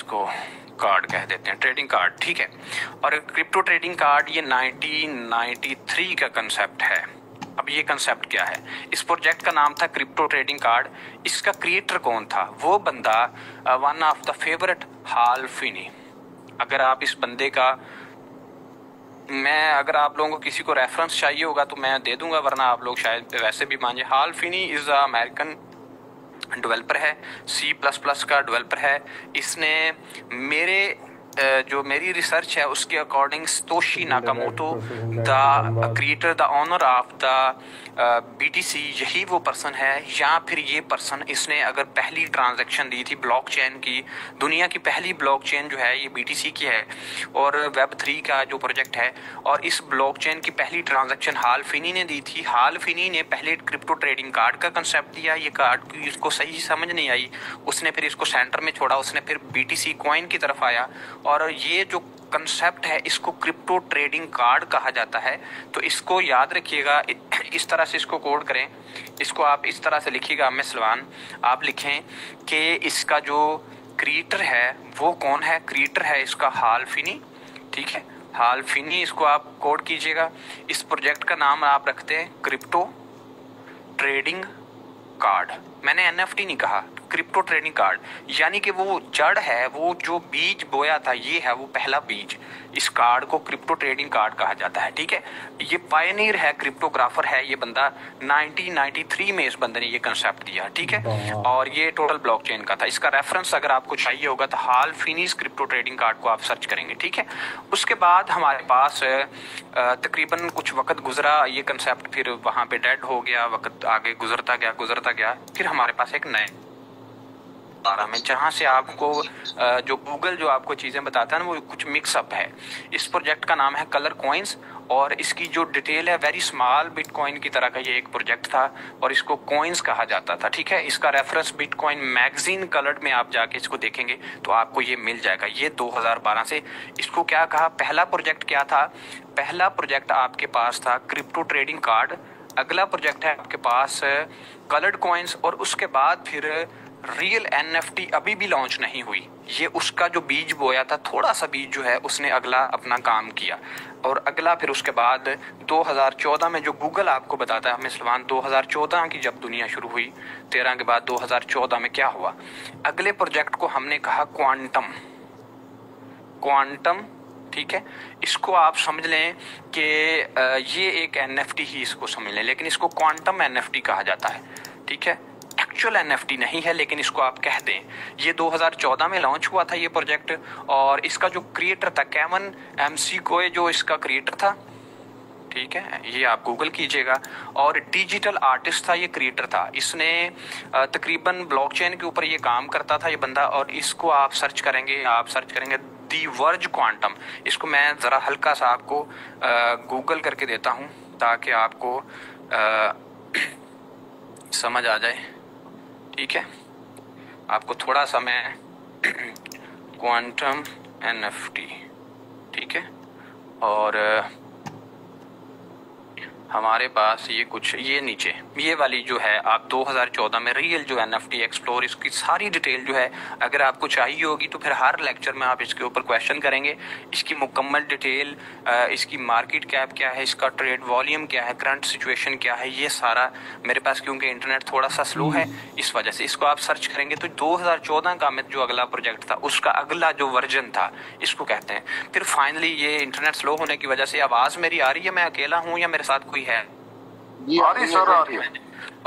इसको कार्ड कह देते हैं, ट्रेडिंग कार्ड, ठीक है। और क्रिप्टो ट्रेडिंग कार्ड ये 1993 का कंसेप्ट है। अब ये कंसेप्ट क्या है? इस प्रोजेक्ट का नाम था क्रिप्टो ट्रेडिंग कार्ड। इसका क्रिएटर कौन था? वो बंदा one of the favourite hall Finney. अगर आप इस बंदे का अगर आप लोगों को किसी को रेफरेंस चाहिए होगा तो मैं दे दूंगा, वरना आप लोग शायद वैसे भी मान जाए। Hal Finney is a American developer है, C++ का डेवलपर है। इसने जो मेरी रिसर्च है उसके according Satoshi Nakamoto the creator, the owner of the BTC, यही वो पर्सन है। या फिर ये पर्सन, इसने अगर पहली ट्रांजैक्शन दी थी ब्लॉकचेन की, दुनिया की पहली ब्लॉकचेन जो है ये BTC की है और Web3 का जो प्रोजेक्ट है, और इस ब्लॉकचेन की पहली ट्रांजैक्शन हाल फिनी ने दी थी। हाल फिनी ने पहले क्रिप्टो ट्रेडिंग कार्ड का कंसेप्ट दिया। ये कार्ड की इसको सही समझ नहीं आई, उसने फिर इसको सेंटर में छोड़ा, उसने फिर BTC कॉइन की तरफ आया और ये जो कंसेप्ट है इसको क्रिप्टो ट्रेडिंग कार्ड कहा जाता है। तो इसको याद रखिएगा, इस तरह से इसको कोड करें। इसको आप इस तरह से लिखिएगा, मैं सलमान, आप लिखें कि इसका जो क्रिएटर है वो कौन है? क्रिएटर है इसका हाल फिनी, ठीक है, हाल फिनी। इसको आप कोड कीजिएगा। इस प्रोजेक्ट का नाम आप रखते हैं क्रिप्टो ट्रेडिंग कार्ड। मैंने NFT नहीं कहा, क्रिप्टो ट्रेडिंग कार्ड, यानी कि वो जड़ है, वो जो बीज बोया था ये है वो पहला बीज। इस कार्ड को क्रिप्टो ट्रेडिंग कार्ड कहा जाता है, ठीक है। ये पायनियर है, क्रिप्टोग्राफर है ये बंदा। 1993 में इस बंदे ने ये कंसेप्ट दिया, ठीक है। और ये टोटल ब्लॉकचेन का था। इसका रेफरेंस अगर आपको चाहिए होगा तो हाल फिनीज क्रिप्टो ट्रेडिंग कार्ड को आप सर्च करेंगे, ठीक है। उसके बाद हमारे पास तकरीबन कुछ वक्त गुजरा, ये कंसेप्ट फिर वहाँ पे डेड हो गया, वक्त आगे गुजरता गया। फिर हमारे पास एक नए में, जहां से आपको जो गूगल जो आपको चीजें बताता है ना, वो कुछ मिक्सअप है। इस प्रोजेक्ट का नाम है कलर कॉइन्स और इसकी जो डिटेल है वेरी स्मॉल बिटकॉइन की तरह का ये एक प्रोजेक्ट था और इसको कॉइन्स कहा जाता था, ठीक है। इसका रेफरेंस बिटकॉइन मैगजीन कलर्ड में आप जाके इसको देखेंगे तो आपको ये मिल जाएगा। ये 2012 से इसको क्या कहा, पहला प्रोजेक्ट क्या था? पहला प्रोजेक्ट आपके पास था क्रिप्टो ट्रेडिंग कार्ड, अगला प्रोजेक्ट है आपके पास कलर्ड कॉइन्स, और उसके बाद फिर रियल NFT अभी भी लॉन्च नहीं हुई। ये उसका जो बीज बोया था, थोड़ा सा बीज जो है उसने अगला अपना काम किया। और अगला फिर उसके बाद 2014 में जो गूगल आपको बताता है, हमें सलमान 2014 की जब दुनिया शुरू हुई, 13 के बाद 2014 में क्या हुआ? अगले प्रोजेक्ट को हमने कहा क्वांटम, ठीक है। इसको आप समझ लें कि ये एक NFT ही इसको समझ लें, लेकिन इसको क्वांटम NFT कहा जाता है, ठीक है। एक्चुअल NFT नहीं है, लेकिन इसको आप कह दें। ये 2014 में लॉन्च हुआ था ये प्रोजेक्ट, और इसका जो क्रिएटर था केवन McCoy, जो इसका क्रिएटर था, ठीक है, ये आप गूगल कीजिएगा। और डिजिटल आर्टिस्ट था, ये क्रिएटर था। इसने तकरीबन ब्लॉकचेन के ऊपर ये काम करता था ये बंदा, और इसको आप सर्च करेंगे दी वर्ज क्वांटम। इसको मैं ज़रा हल्का सा आपको गूगल करके देता हूँ ताकि आपको समझ आ जाए, ठीक है। आपको थोड़ा सा मैं क्वांटम NFT, ठीक है। और हमारे पास ये नीचे ये वाली जो है, आप 2014 में रियल जो NFT एक्सप्लोर, इसकी सारी डिटेल जो है अगर आपको चाहिए होगी तो फिर हर लेक्चर में आप इसके ऊपर क्वेश्चन करेंगे। इसकी मुकम्मल डिटेल, इसकी मार्केट कैप क्या है, इसका ट्रेड वॉल्यूम क्या है, करंट सिचुएशन क्या है, ये सारा मेरे पास, क्योंकि इंटरनेट थोड़ा सा स्लो है इस वजह से, इसको आप सर्च करेंगे तो 2014 का में जो अगला प्रोजेक्ट था उसका अगला जो वर्जन था इसको कहते हैं। फिर फाइनली ये इंटरनेट स्लो होने की वजह से, आवाज़ मेरी आ रही है, मैं अकेला हूँ या मेरे साथ कोई है?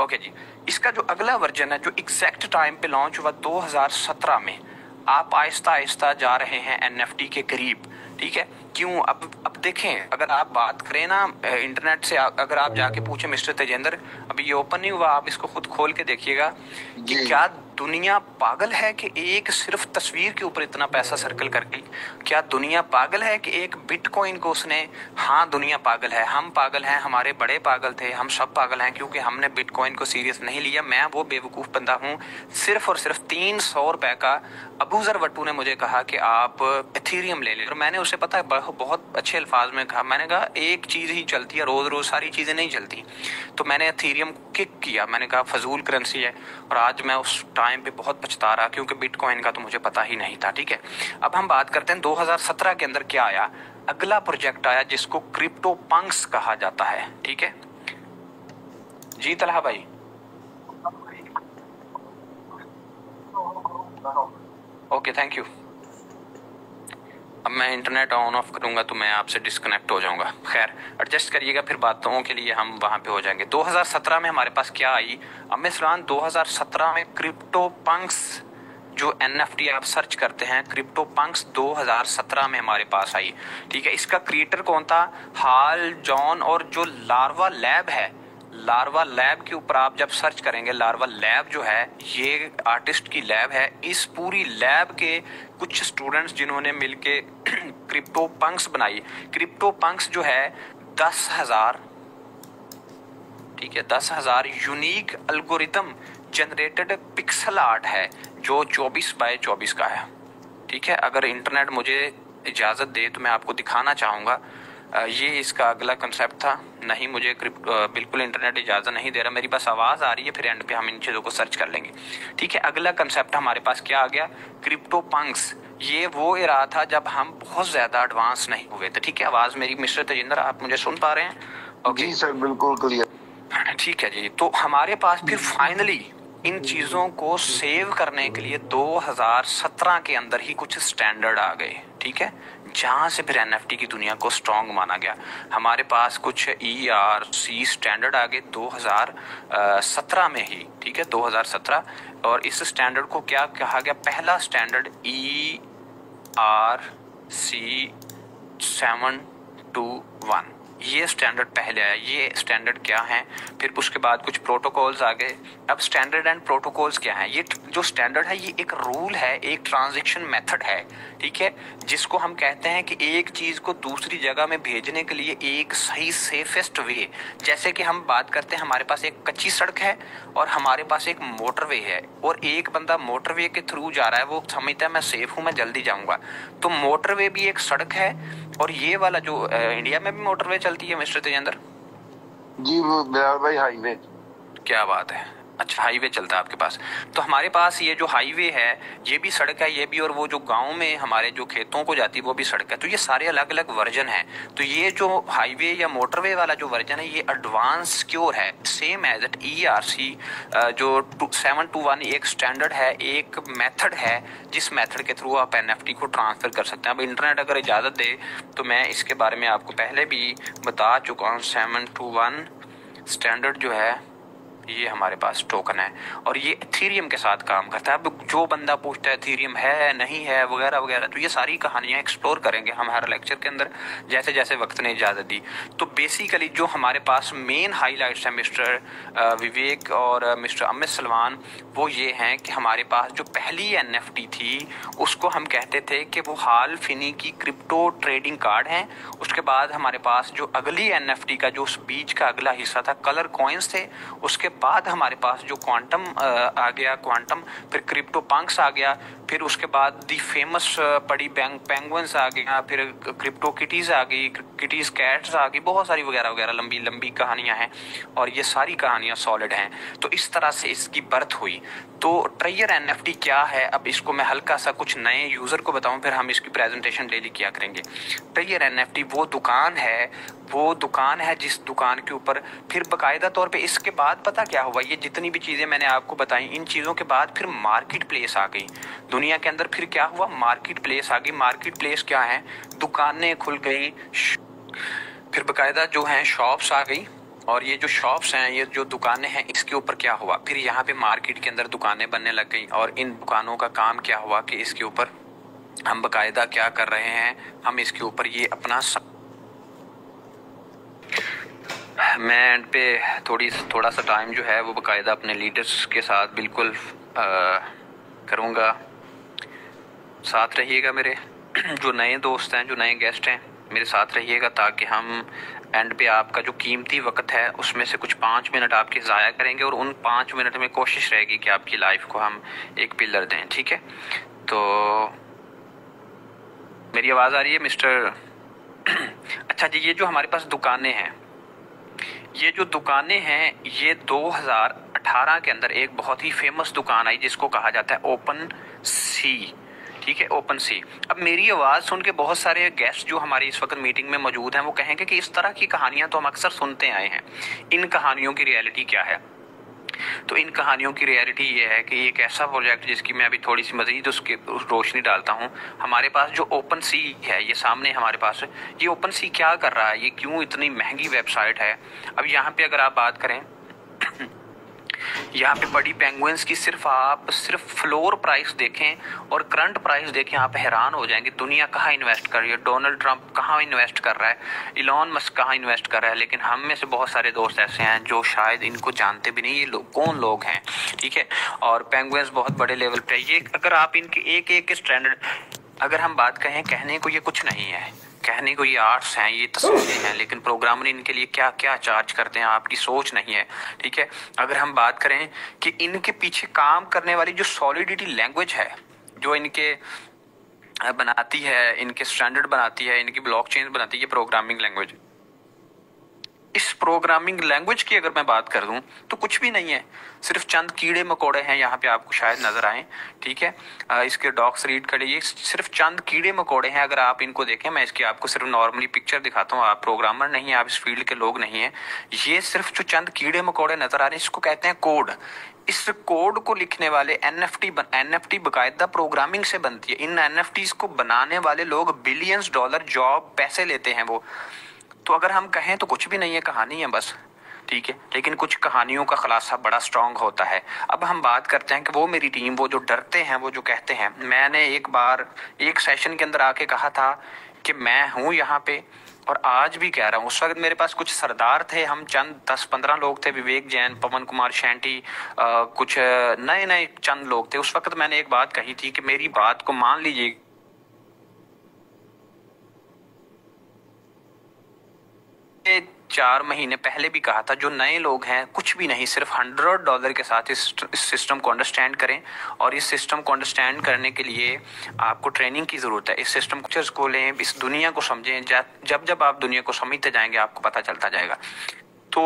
ओके जी। इसका जो अगला वर्जन है जो एग्जैक्ट टाइम पे लॉन्च हुआ 2017 में, आप आहिस्ता आहिस्ता जा रहे हैं NFT के करीब, ठीक है। क्यों? अब देखें, अगर आप बात करें ना इंटरनेट से, अगर आप जाके पूछे मिस्टर तेजेंद्र, अभी ये ओपन नहीं हुआ, आप इसको खुद खोल के देखिएगा कि क्या दुनिया पागल है कि एक सिर्फ तस्वीर के ऊपर इतना पैसा सर्कल कर गई? क्या दुनिया पागल है कि एक बिटकॉइन को उसने, हाँ दुनिया पागल है, हम पागल हैं, हमारे बड़े पागल थे, हम सब पागल हैं, क्योंकि हमने बिटकॉइन को सीरियस नहीं लिया। मैं वो बेवकूफ़ बंदा हूँ, सिर्फ और सिर्फ 300 रुपए का अबूजर वट्टू ने मुझे कहा कि आप एथीरियम ले लें, और मैंने उसे पता है बहुत अच्छे अल्फाज में कहा, मैंने कहा एक चीज़ ही चलती है, रोज़ रोज़ सारी चीज़ें नहीं चलती। तो मैंने एथीरियम किक किया, मैंने कहा फजूल करेंसी है। और आज मैं उस टाइम टाइम पे बहुत पछता रहा, क्योंकि बिटकॉइन का तो मुझे पता ही नहीं था। ठीक है, अब हम बात करते हैं 2017 के अंदर क्या आया। अगला प्रोजेक्ट आया जिसको क्रिप्टो पंक्स कहा जाता है। ठीक है जी तलहा भाई। Okay thank you. अब मैं इंटरनेट ऑन ऑफ करूंगा तो मैं आपसे डिस्कनेक्ट हो जाऊंगा। खैर एडजस्ट करिएगा, फिर बातों के लिए हम वहां पे हो जाएंगे। 2017 में हमारे पास क्या आई अमिसरान, 2017 में क्रिप्टो पंक्स जो NFT आप सर्च करते हैं, क्रिप्टो पंक्स 2017 में हमारे पास आई। ठीक है, इसका क्रिएटर कौन था? हाल जॉन। और जो लार्वा लैब है, लार्वा लैब के ऊपर आप जब सर्च करेंगे, लार्वा लैब जो है ये आर्टिस्ट की लैब है। इस पूरी लैब के कुछ स्टूडेंट्स जिन्होंने मिलके क्रिप्टो पंक्स बनाई। क्रिप्टो पंक्स जो है 10,000, ठीक है, 10,000 unique algorithm generated pixel art है जो 24 बाय 24 का है। ठीक है, अगर इंटरनेट मुझे इजाज़त दे तो मैं आपको दिखाना चाहूँगा। ये इसका अगला कंसेप्ट था। नहीं, मुझे बिल्कुल इंटरनेट इजाज़त नहीं दे रहा, मेरी बस आवाज़ आ रही है, फिर एंड पे हम इन चीज़ों को सर्च कर लेंगे। ठीक है, अगला कंसेप्ट हमारे पास क्या आ गया? Crypto Punk's. ये वो इरा था जब हम बहुत ज़्यादा एडवांस नहीं हुए थे। ठीक है, आवाज़ मेरी मिस्टर तजिंदर आप मुझे सुन पा रहे हैं? ओके जी सर, बिल्कुल क्लियर। ठीक है जी। तो हमारे पास फिर फाइनली इन चीज़ों को सेव करने के लिए 2017 के अंदर ही कुछ स्टैंडर्ड आ गए। ठीक है, जहाँ से फिर NFT की दुनिया को स्ट्रॉन्ग माना गया। हमारे पास कुछ ERC स्टैंडर्ड आ गए 2017 में ही। ठीक है, 2017। और इस स्टैंडर्ड को क्या कहा गया? पहला स्टैंडर्ड ERC 721, ये स्टैंडर्ड पहले आया। ये स्टैंडर्ड क्या है? फिर उसके बाद कुछ प्रोटोकॉल्स आ गए। अब स्टैंडर्ड एंड प्रोटोकॉल्स क्या है? ये जो स्टैंडर्ड है ये एक रूल है, एक ट्रांजैक्शन मेथड है। ठीक है, जिसको हम कहते हैं कि एक चीज़ को दूसरी जगह में भेजने के लिए एक सही सेफेस्ट वे। जैसे कि हम बात करते हैं, हमारे पास एक कच्ची सड़क है और हमारे पास एक मोटरवे है, और एक बंदा मोटरवे के थ्रू जा रहा है, वो समझता है मैं सेफ हूँ, मैं जल्दी जाऊँगा। तो मोटरवे भी एक सड़क है, और ये वाला जो इंडिया में भी मोटरवे चलती है मिस्टर तेजेंद्र जी, वो बिलाल भाई हाईवे। क्या बात है, अच्छा हाईवे चलता है आपके पास। तो हमारे पास ये जो हाईवे है ये भी सड़क है, ये भी, और वो जो गांव में हमारे जो खेतों को जाती है वो भी सड़क है। तो ये सारे अलग अलग वर्जन है। तो ये जो हाईवे या मोटरवे वाला जो वर्जन है ये एडवांस सिक्योर है, सेम एज इट ERC जो 721 एक स्टैंडर्ड है, एक मेथड है जिस मेथड के थ्रू आप NFT को ट्रांसफर कर सकते हैं। अब इंटरनेट अगर इजाज़त दे तो मैं इसके बारे में आपको पहले भी बता चुका हूँ। 721 स्टैंडर्ड जो है ये हमारे पास टोकन है, और ये एथेरियम के साथ काम करता है। अब जो बंदा पूछता है एथेरियम है नहीं है वगैरह वगैरह, तो ये सारी कहानियां एक्सप्लोर करेंगे हम हर लेक्चर के अंदर जैसे जैसे वक्त ने इजाज़त दी। तो बेसिकली जो हमारे पास मेन हाईलाइट्स हैं मिस्टर विवेक और मिस्टर अमित सलमान, वो ये हैं कि हमारे पास जो पहली NFT थी उसको हम कहते थे कि वो हाल फिनी की क्रिप्टो ट्रेडिंग कार्ड हैं। उसके बाद हमारे पास जो अगली NFT का जो उस बीच का अगला हिस्सा था कलर कॉइन्स थे। उसके बाद हमारे पास जो क्वांटम आ गया, क्वांटम, फिर क्रिप्टो पंक्स आ गया, फिर उसके बाद दी फेमस पड़ी पेंगुइन्स आ गया, फिर क्रिप्टो किटीज आ गई, किटीज कैट्स आ गई, बहुत सारी वगैरह वगैरह लंबी लंबी कहानियां हैं, और ये सारी कहानियां सॉलिड हैं। तो इस तरह से इसकी बर्थ हुई। तो ट्रेयर NFT क्या है? अब इसको मैं हल्का सा कुछ नए यूजर को बताऊं, फिर हम इसकी प्रेजेंटेशन डेली किया करेंगे। ट्रेयर NFT वो दुकान है जिस दुकान के ऊपर फिर बाकायदा तौर पे इसके बाद पता क्या हुआ, ये जितनी भी चीज़ें मैंने आपको बताई, इन चीज़ों के बाद फिर मार्केट प्लेस आ गई दुनिया के अंदर। फिर क्या हुआ? मार्केट प्लेस आ गई। मार्केट प्लेस क्या है? दुकानें खुल गई, फिर बाकायदा जो है शॉप्स आ गई, और ये जो शॉप्स हैं, ये जो दुकानें हैं, इसके ऊपर क्या हुआ? फिर यहाँ पे मार्केट के अंदर दुकानें बनने लग गई, और इन दुकानों का काम क्या हुआ कि इसके ऊपर हम बाकायदा क्या कर रहे हैं, हम इसके ऊपर ये अपना मैं एंड पे थोड़ा सा टाइम जो है वो बाकायदा अपने लीडर्स के साथ बिल्कुल करूँगा। साथ रहिएगा मेरे जो नए दोस्त हैं, जो नए गेस्ट हैं, मेरे साथ रहिएगा, ताकि हम एंड पे आपका जो कीमती वक्त है उसमें से कुछ 5 मिनट आपके ज़ाया करेंगे, और उन 5 मिनट में कोशिश रहेगी कि आपकी लाइफ को हम एक पिलर दें। ठीक है, तो मेरी आवाज़ आ रही है मिस्टर? अच्छा जी, ये जो हमारे पास दुकानें हैं, ये जो दुकानें हैं ये 2018 के अंदर एक बहुत ही फेमस दुकान आई जिसको कहा जाता है ओपन सी। ठीक है, ओपन सी। अब मेरी आवाज़ सुन के बहुत सारे गेस्ट जो हमारी इस वक्त मीटिंग में मौजूद हैं वो कहेंगे कि इस तरह की कहानियां तो हम अक्सर सुनते आए हैं, इन कहानियों की रियलिटी क्या है? तो इन कहानियों की रियलिटी ये है कि एक ऐसा प्रोजेक्ट जिसकी मैं अभी थोड़ी सी मजीद उसकी रोशनी डालता हूँ। हमारे पास जो ओपन सी है, ये सामने हमारे पास है, ये ओपन सी क्या कर रहा है, ये क्यों इतनी महंगी वेबसाइट है? अब यहाँ पे अगर आप बात करें यहाँ पे पड़ी पेंगुइन्स की सिर्फ फ्लोर प्राइस देखें और करंट प्राइस देखें, आप हैरान हो जाएंगे दुनिया कहाँ इन्वेस्ट कर रही है। डोनाल्ड ट्रंप कहाँ इन्वेस्ट कर रहा है, इलॉन मस्क कहाँ इन्वेस्ट कर रहा है। लेकिन हम में से बहुत सारे दोस्त ऐसे हैं जो शायद इनको जानते भी नहीं, ये लोग कौन लोग हैं। ठीक है, और पेंगुइन्स बहुत बड़े लेवल पे, ये अगर आप इनके एक एक स्टैंडर्ड अगर हम बात कहें, कहने को ये कुछ नहीं है, कहने को ये आर्ट्स हैं, ये तस्वीरें हैं, लेकिन प्रोग्रामर इनके लिए क्या क्या चार्ज करते हैं आपकी सोच नहीं है। ठीक है, अगर हम बात करें कि इनके पीछे काम करने वाली जो सॉलिडिटी लैंग्वेज है जो इनके बनाती है, इनके स्टैंडर्ड बनाती है, इनकी ब्लॉकचेन बनाती है, ये प्रोग्रामिंग लैंग्वेज। इस प्रोग्रामिंग लैंग्वेज की अगर मैं बात कर दूं तो कुछ भी नहीं है, सिर्फ चंद कीड़े मकोड़े हैं, यहाँ पे आपको शायद नजर आए। ठीक है, इसके डॉक्स रीड कर लीजिए, सिर्फ चंद कीड़े मकोड़े हैं। अगर आप इनको देखें, मैं इसकी आपको सिर्फ नॉर्मली पिक्चर दिखाता हूँ, आप प्रोग्रामर नहीं है, आप इस फील्ड के लोग नहीं है, ये सिर्फ जो चंद कीड़े मकोड़े नजर आ रहे हैं इसको कहते हैं कोड। इस कोड को लिखने वाले एनएफटी बाकायदा प्रोग्रामिंग से बनती है। इन एनएफटीज को बनाने वाले लोग बिलियंस डॉलर जॉब पैसे लेते हैं वो। तो अगर हम कहें तो कुछ भी नहीं है, कहानी है बस। ठीक है, लेकिन कुछ कहानियों का खुलासा बड़ा स्ट्रांग होता है। अब हम बात करते हैं कि वो मेरी टीम, वो जो डरते हैं, वो जो कहते हैं, मैंने एक बार एक सेशन के अंदर आके कहा था कि मैं हूं यहाँ पे, और आज भी कह रहा हूँ। उस वक्त मेरे पास कुछ सरदार थे, हम चंद 10-15 लोग थे, विवेक जैन, पवन कुमार शैंटी, कुछ नए नए चंद लोग थे। उस वक्त मैंने एक बात कही थी कि मेरी बात को मान लीजिए, 4 महीने पहले भी कहा था, जो नए लोग हैं कुछ भी नहीं, सिर्फ $100 के साथ इस सिस्टम को अंडरस्टैंड करें। और इस सिस्टम को अंडरस्टैंड करने के लिए आपको ट्रेनिंग की जरूरत है। इस सिस्टम को लें, इस दुनिया को समझें। जब जब आप दुनिया को समझते जाएंगे आपको पता चलता जाएगा। तो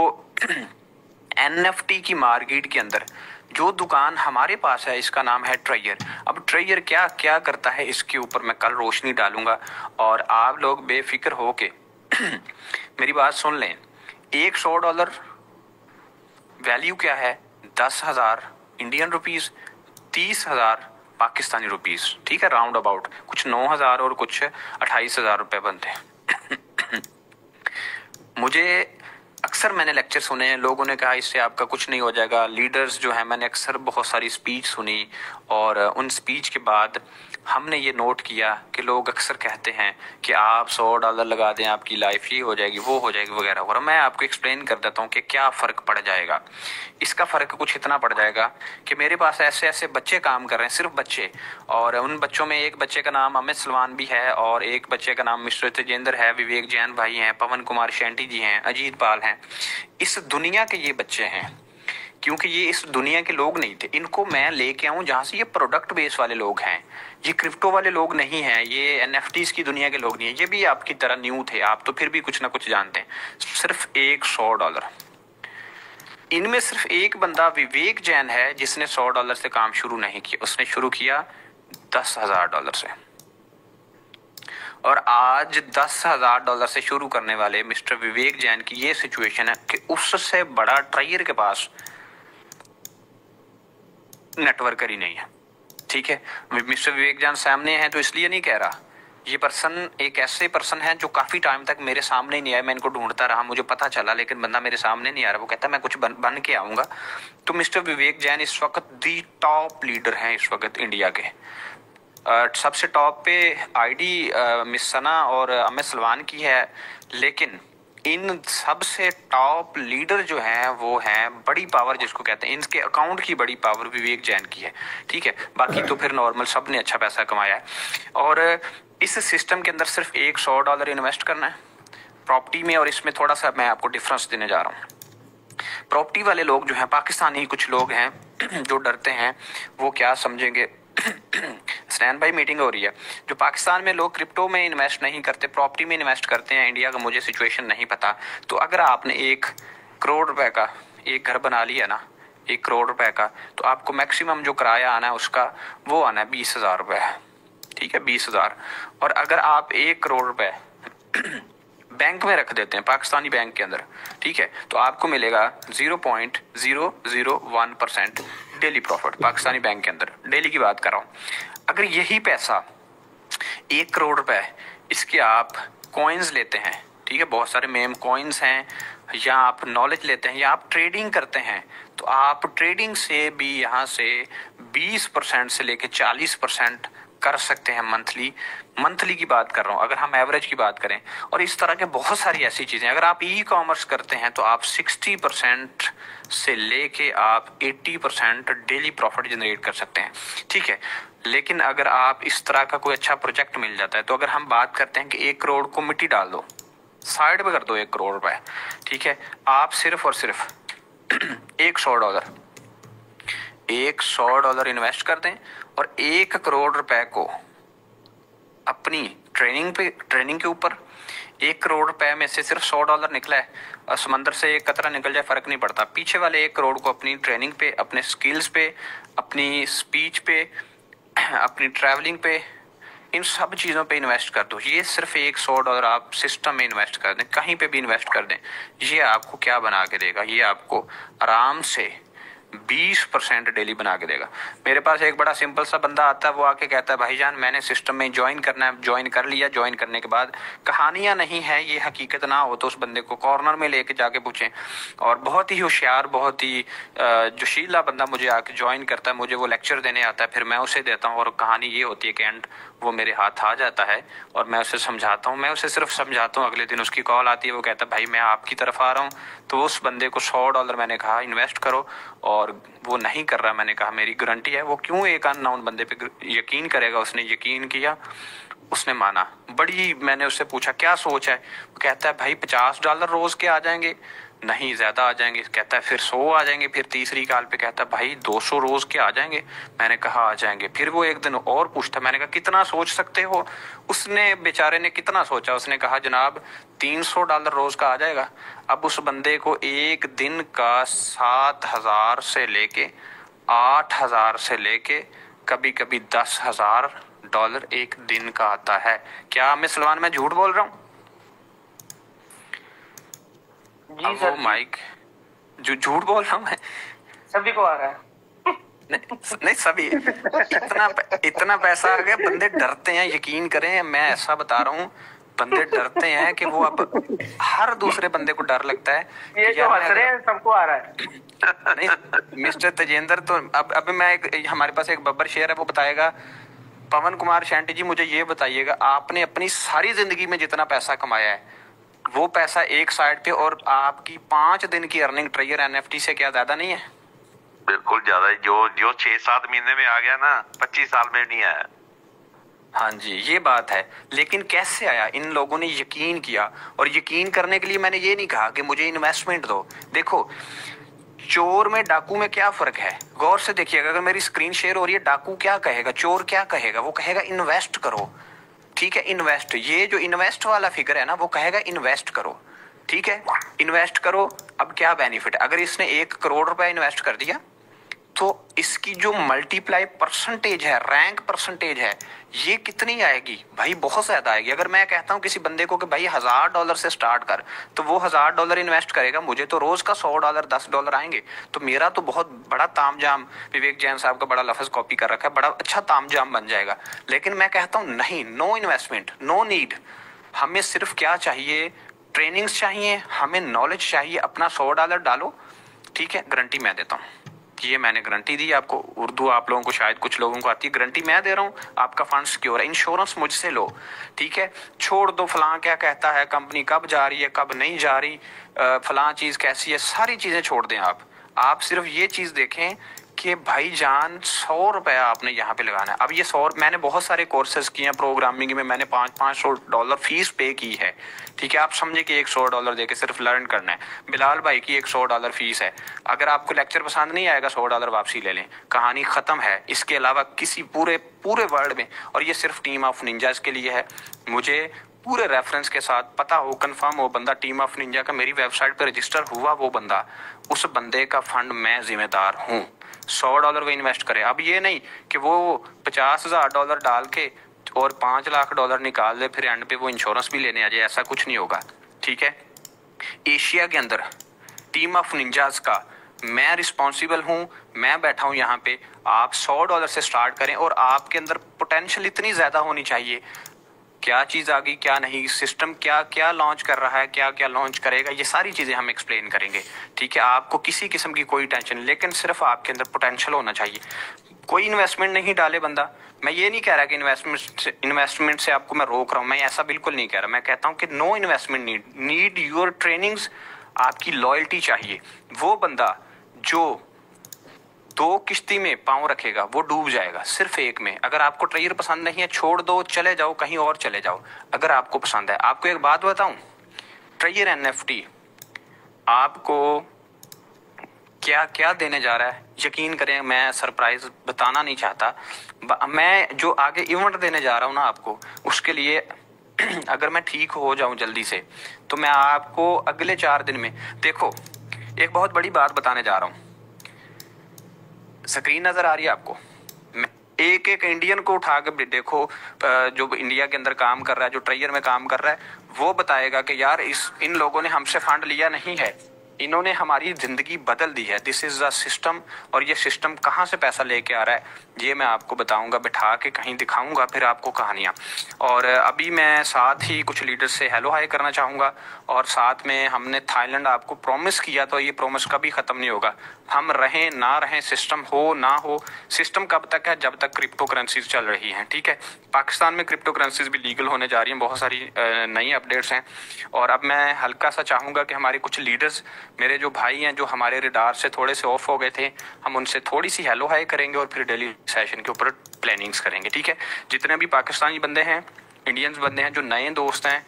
एनएफटी की मार्केट के अंदर जो दुकान हमारे पास है इसका नाम है ट्रेयर। अब ट्रेयर क्या क्या करता है इसके ऊपर मैं कल रोशनी डालूंगा, और आप लोग बेफिक्र हो के मेरी बात सुन लें। एक $100 वैल्यू क्या है? 10,000 इंडियन रुपीस, 30,000 पाकिस्तानी रुपीस। ठीक है, राउंड अबाउट कुछ 9,000 और कुछ 28,000 रुपए बनते हैं। मुझे अक्सर मैंने लेक्चर सुने हैं, लोगों ने कहा इससे आपका कुछ नहीं हो जाएगा। लीडर्स जो है, मैंने अक्सर बहुत सारी स्पीच सुनी, और उन स्पीच के बाद हमने ये नोट किया कि लोग अक्सर कहते हैं कि आप $100 लगा दें, आपकी लाइफ ये हो जाएगी, वो हो जाएगी वगैरह। और मैं आपको एक्सप्लेन कर देता हूँ कि क्या फ़र्क पड़ जाएगा। इसका फ़र्क कुछ इतना पड़ जाएगा कि मेरे पास ऐसे ऐसे बच्चे काम कर रहे हैं, सिर्फ बच्चे, और उन बच्चों में एक बच्चे का नाम अमित सलमान भी है, और एक बच्चे का नाम मिस्टर तेजेंद्र है, विवेक जैन भाई हैं, पवन कुमार शैंटी जी हैं, अजीत पाल हैं। इस दुनिया के ये बच्चे हैं, क्योंकि ये इस दुनिया के लोग नहीं थे। इनको मैं लेके आऊं जहां से ये प्रोडक्ट बेस वाले लोग हैं, ये क्रिप्टो वाले लोग नहीं हैं, ये एनएफटीज की दुनिया के लोग नहीं है। ये भी आपकी तरह न्यू थे, आप तो फिर भी कुछ ना कुछ जानते हैं। सिर्फ एक $100, इनमें सिर्फ एक बंदा विवेक जैन है जिसने $100 से काम शुरू नहीं किया, उसने शुरू किया $10,000 से। और आज $10,000 से शुरू करने वाले मिस्टर विवेक जैन की ये सिचुएशन है कि उससे बड़ा ट्रेयर के पास नेटवर्क ही नहीं है। ठीक है, मिस्टर विवेक जैन सामने है तो इसलिए नहीं कह रहा, ये पर्सन एक ऐसे पर्सन है जो काफी टाइम तक मेरे सामने नहीं आया। मैं इनको ढूंढता रहा, मुझे पता चला, लेकिन बंदा मेरे सामने नहीं आ रहा। वो कहता मैं कुछ बन के आऊंगा। तो मिस्टर विवेक जैन इस वक्त दी टॉप लीडर हैं इस वक्त इंडिया के। सबसे टॉप पे आईडी मिस सना और अमित सलमान की है, लेकिन इन सबसे टॉप लीडर जो हैं वो हैं बड़ी पावर जिसको कहते हैं, इनके अकाउंट की बड़ी पावर विवेक जैन की है। ठीक है, बाकी तो फिर नॉर्मल सब ने अच्छा पैसा कमाया है। और इस सिस्टम के अंदर सिर्फ एक $100 इन्वेस्ट करना है प्रॉपर्टी में। और इसमें थोड़ा सा मैं आपको डिफरेंस देने जा रहा हूँ। प्रॉपर्टी वाले लोग जो हैं, पाकिस्तानी कुछ लोग हैं जो डरते हैं, वो क्या समझेंगे। स्टैंड बाई मीटिंग हो रही है। जो पाकिस्तान में लोग क्रिप्टो में इन्वेस्ट नहीं करते, प्रॉपर्टी में इन्वेस्ट करते हैं, इंडिया का मुझे सिचुएशन नहीं पता। तो अगर आपने एक करोड़ रुपए का एक घर बना लिया ना, 1 करोड़ रुपए का, तो आपको मैक्सिमम जो किराया आना है उसका वो आना है 20,000 रुपए, ठीक है, 20,000। और अगर आप 1 करोड़ रुपए बैंक में रख देते हैं, पाकिस्तानी बैंक के अंदर, ठीक है, तो आपको मिलेगा 0.001% डेली प्रॉफिट पाकिस्तानी बैंक के अंदर। डेली की बात कर रहा हूँ। अगर यही पैसा 1 करोड़ रुपए इसके आप कॉइन्स लेते हैं, ठीक है, बहुत सारे मेम कॉइन्स हैं, या आप नॉलेज लेते हैं, या आप ट्रेडिंग करते हैं, तो आप ट्रेडिंग से भी यहाँ से 20% से लेके 40% कर सकते हैं मंथली की बात कर रहा हूँ, अगर हम एवरेज की बात करें। और इस तरह के बहुत सारी ऐसी चीजें, अगर आप ई कॉमर्स करते हैं तो आप 60% से लेके आप 80% डेली प्रॉफिट जनरेट कर सकते हैं, ठीक है। लेकिन अगर आप इस तरह का कोई अच्छा प्रोजेक्ट मिल जाता है, तो अगर हम बात करते हैं कि 1 करोड़ को मिट्टी डाल दो, साइड पे कर दो 1 करोड़ रुपए, ठीक है, आप सिर्फ और सिर्फ $100 इन्वेस्ट कर दें और 1 करोड़ रुपए को अपनी ट्रेनिंग के ऊपर, 1 करोड़ रुपए में से सिर्फ $100 निकला है और समंदर से एक कतरा निकल जाए फर्क नहीं पड़ता, पीछे वाले 1 करोड़ को अपनी ट्रेनिंग पे, अपने स्किल्स पे, अपनी स्पीच पे, अपनी ट्रैवलिंग पे, इन सब चीज़ों पे इन्वेस्ट कर दो। ये सिर्फ $100 आप सिस्टम में इन्वेस्ट कर दें, कहीं पे भी इन्वेस्ट कर दें, ये आपको क्या बना के देगा, ये आपको आराम से 20% डेली बना के देगा। मेरे पास एक बड़ा सिंपल सा बंदा आता है, वो आके कहता है भाईजान मैंने सिस्टम में ज्वाइन करना है, ज्वाइन कर लिया, ज्वाइन करने के बाद कहानियां नहीं है, ये हकीकत ना हो तो उस बंदे को कॉर्नर में लेके जाके पूछें। और बहुत ही होशियार, बहुत ही जोशीला बंदा मुझे आके ज्वाइन करता है, मुझे वो लेक्चर देने आता है, फिर मैं उसे देता हूँ, और कहानी ये होती है कि एंड वो मेरे हाथ आ जाता है और मैं उसे समझाता हूँ, मैं उसे सिर्फ समझाता हूँ, अगले दिन उसकी कॉल आती है, वो कहता है भाई मैं आपकी तरफ आ रहा हूँ। तो उस बंदे को $100 मैंने कहा इन्वेस्ट करो, और वो नहीं कर रहा, मैंने कहा मेरी गारंटी है, वो क्यों एक अननोन बंदे पे यकीन करेगा। उसने यकीन किया, उसने माना। बड़ी मैंने उससे पूछा क्या सोच है, वो कहता है भाई $50 रोज के आ जाएंगे, नहीं ज्यादा आ जाएंगे, कहता है फिर 100 आ जाएंगे, फिर तीसरी कॉल पे कहता है भाई 200 रोज के आ जाएंगे, मैंने कहा आ जाएंगे। फिर वो एक दिन और पूछता, मैंने कहा कितना सोच सकते हो, उसने बेचारे ने कितना सोचा, उसने कहा जनाब $300 रोज का आ जाएगा। अब उस बंदे को एक दिन का 7,000 से लेके 8,000 से लेके कभी कभी $10,000 एक दिन का आता है। क्या मैं सलमान मैं झूठ बोल रहा हूँ? जी सर, माइक जो झूठ बोल रहा हूँ मैं, सभी को आ रहा है। नहीं सभी इतना पैसा आ गया, बंदे डरते हैं, यकीन करें मैं ऐसा बता रहा हूँ, बंदे डरते हैं कि वो अब हर दूसरे बंदे को डर लगता है। ये जो हंस रहे हैं सबको आ रहा है। नहीं मिस्टर तेजेंद्र, तो अब मैं हमारे पास एक बब्बर शेर है, वो बताएगा। पवन कुमार शेंटी जी मुझे ये बताइएगा, आपने अपनी सारी जिंदगी में जितना पैसा कमाया है वो पैसा एक साइड पे, और आपकी 5 दिन की अर्निंग ट्रेजर एनएफटी से क्या ज्यादा नहीं है? बिल्कुल ज्यादा है। जो 6-7 महीने में आ गया ना, 25 साल में नहीं आया। हाँ जी, ये बात है। लेकिन कैसे आया? इन लोगों ने यकीन किया, और यकीन करने के लिए मैंने ये नहीं कहा कि मुझे इन्वेस्टमेंट दो। देखो चोर में डाकू में क्या फर्क है, गौर से देखिएगा। अगर मेरी स्क्रीन शेयर हो रही है, डाकू क्या कहेगा, चोर क्या कहेगा? वो कहेगा इन्वेस्ट करो, ठीक है, इन्वेस्ट। ये जो इन्वेस्ट वाला फिगर है ना, वो कहेगा इन्वेस्ट करो, ठीक है, इन्वेस्ट करो। अब क्या बेनिफिट है? अगर इसने 1 करोड़ रुपए इन्वेस्ट कर दिया तो इसकी जो मल्टीप्लाई परसेंटेज है, रैंक परसेंटेज है, ये कितनी आएगी भाई? बहुत ज्यादा आएगी। अगर मैं कहता हूं किसी बंदे को कि भाई $1,000 से स्टार्ट कर, तो वो $1,000 इन्वेस्ट करेगा, मुझे तो रोज का $100 $10 आएंगे, तो मेरा तो बहुत बड़ा तामझाम, विवेक जैन साहब का बड़ा लफ्ज कॉपी कर रखा है, बड़ा अच्छा तामझाम बन जाएगा। लेकिन मैं कहता हूं नहीं, नो इन्वेस्टमेंट, नो नीड। हमें सिर्फ क्या चाहिए? ट्रेनिंग्स चाहिए, हमें नॉलेज चाहिए। अपना $100 डालो, ठीक है, गारंटी मैं देता हूँ। ये मैंने गारंटी दी आपको। उर्दू आप लोगों को शायद कुछ लोगों को आती है, गारंटी मैं दे रहा हूँ, आपका फंड सिक्योर है। इंश्योरेंस मुझसे लो, ठीक है। छोड़ दो फलां क्या कहता है, कंपनी कब जा रही है, कब नहीं जा रही, फलां चीज कैसी है, सारी चीजें छोड़ दें आप सिर्फ ये चीज देखें कि भाईजान $100 आपने यहाँ पे लगाना है। अब ये 100, मैंने बहुत सारे कोर्सेज किए हैं प्रोग्रामिंग में, मैंने $500 फीस पे की है, ठीक है। आप समझे कि $100 देके सिर्फ लर्न करना है। बिलाल भाई की $100 फीस है। अगर आपको लेक्चर पसंद नहीं आएगा, $100 वापसी ले लें, कहानी खत्म है। इसके अलावा किसी पूरे वर्ल्ड में, और ये सिर्फ टीम ऑफ निंजास के लिए है, मुझे पूरे रेफरेंस के साथ, पता हो, कंफर्म हो, बंदा टीम ऑफ निंजा का मेरी वेबसाइट पर रजिस्टर हुआ, वो बंदा, उस बंदे का फंड मैं जिम्मेदार हूँ। $100 वो इन्वेस्ट करे। अब ये नहीं कि वो $50,000 डाल के और $5 लाख निकाल दे, फिर एंड पे वो इंश्योरेंस भी लेने आ जाए, ऐसा कुछ नहीं होगा। ठीक है, एशिया के अंदर टीम ऑफ निंजाज का मैं रिस्पॉन्सिबल हूं, मैं बैठा हूं यहाँ पे। आप $100 से स्टार्ट करें और आपके अंदर पोटेंशियल इतनी ज्यादा होनी चाहिए, क्या चीज आ गई क्या नहीं, सिस्टम क्या क्या लॉन्च कर रहा है, क्या क्या लॉन्च करेगा, ये सारी चीजें हम एक्सप्लेन करेंगे। ठीक है, आपको किसी किस्म की कोई टेंशन, लेकिन सिर्फ आपके अंदर पोटेंशियल होना चाहिए। कोई इन्वेस्टमेंट नहीं डाले बंदा। मैं ये नहीं कह रहा कि इन्वेस्टमेंट से आपको मैं रोक रहा हूँ, मैं ऐसा बिल्कुल नहीं कह रहा। मैं कहता हूँ कि no investment need your trainings, आपकी लॉयल्टी चाहिए। वो बंदा जो 2 किश्ती में पांव रखेगा वो डूब जाएगा, सिर्फ एक में। अगर आपको ट्रेयर पसंद नहीं है, छोड़ दो, चले जाओ, कहीं और चले जाओ। अगर आपको पसंद है, आपको एक बात बताऊं, ट्रेयर NFT आपको क्या क्या देने जा रहा है, यकीन करें, मैं सरप्राइज बताना नहीं चाहता। मैं जो आगे इवेंट देने जा रहा हूं ना आपको, उसके लिए अगर मैं ठीक हो जाऊं जल्दी से, तो मैं आपको अगले 4 दिन में, देखो एक बहुत बड़ी बात बताने जा रहा हूं। स्क्रीन नजर आ रही है आपको? एक एक इंडियन को उठा के देखो, जो इंडिया के अंदर काम कर रहा है, जो ट्रेयर में काम कर रहा है, वो बताएगा कि यार इन लोगों ने हमसे फंड लिया नहीं है, इन्होंने हमारी जिंदगी बदल दी है। This is the system. और ये सिस्टम कहाँ से पैसा लेके आ रहा है, ये मैं आपको बताऊंगा, बिठा के कहीं दिखाऊंगा फिर आपको कहानियां। और अभी मैं साथ ही कुछ लीडर्स से हेलो हाय करना चाहूंगा, और साथ में हमने थाईलैंड आपको प्रॉमिस किया, तो ये प्रॉमिस कभी खत्म नहीं होगा। हम रहें ना रहें, सिस्टम हो ना हो, सिस्टम कब तक है, जब तक क्रिप्टो करेंसीज चल रही हैं। ठीक है, पाकिस्तान में क्रिप्टो करेंसीज भी लीगल होने जा रही हैं, बहुत सारी नई अपडेट्स हैं। और अब मैं हल्का सा चाहूंगा कि हमारे कुछ लीडर्स, मेरे जो भाई हैं जो हमारे रडार से थोड़े से ऑफ हो गए थे, हम उनसे थोड़ी सी हेलो हाय करेंगे और फिर डेली सेशन के ऊपर प्लानिंग्स करेंगे। ठीक है, जितने भी पाकिस्तानी बंदे हैं, इंडियंस बंदे हैं, जो नए दोस्त हैं,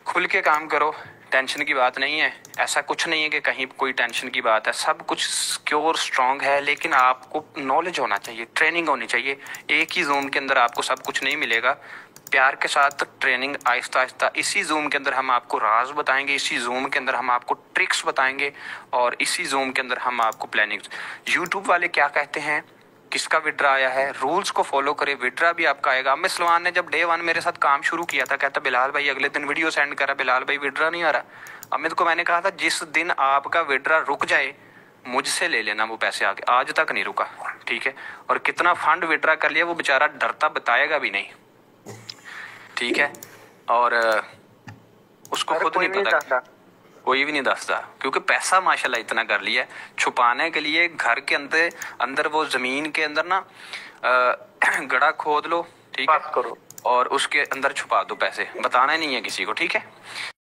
खुल के काम करो, टेंशन की बात नहीं है। ऐसा कुछ नहीं है कि कहीं कोई टेंशन की बात है, सब कुछ सिक्योर स्ट्रांग है, लेकिन आपको नॉलेज होना चाहिए, ट्रेनिंग होनी चाहिए। एक ही जूम के अंदर आपको सब कुछ नहीं मिलेगा, प्यार के साथ ट्रेनिंग आहिस्ता आहिस्ता। इसी जूम के अंदर हम आपको राज बताएंगे, इसी जूम के अंदर हम आपको ट्रिक्स बताएंगे, और इसी जूम के अंदर हम आपको प्लानिंग। यूट्यूब वाले क्या कहते हैं, किसका विड्रा आया है, रूल्स को फॉलो करें, विड्रा भी आपका आएगा। अमित सलमान ने जब Day 1 मेरे साथ काम शुरू किया था, कहता बिलाल भाई अगले दिन वीडियो सेंड करा, बिलाल भाई विड्रा नहीं आ रहा। अमित को मैंने कहा था जिस दिन आपका विड्रा रुक जाए मुझसे ले लेना वो पैसे आगे, आज तक नहीं रुका। ठीक है, और कितना फंड विड्रा कर लिया वो बेचारा डरता बताएगा भी नहीं। ठीक है, और उसको खुद नहीं पता, कोई भी नहीं दसता, क्योंकि पैसा माशाल्लाह इतना कर लिया है। छुपाने के लिए घर के अंदर वो जमीन के अंदर ना गड़ा खोद लो, ठीक है, करो और उसके अंदर छुपा दो पैसे, बताना नहीं है किसी को। ठीक है।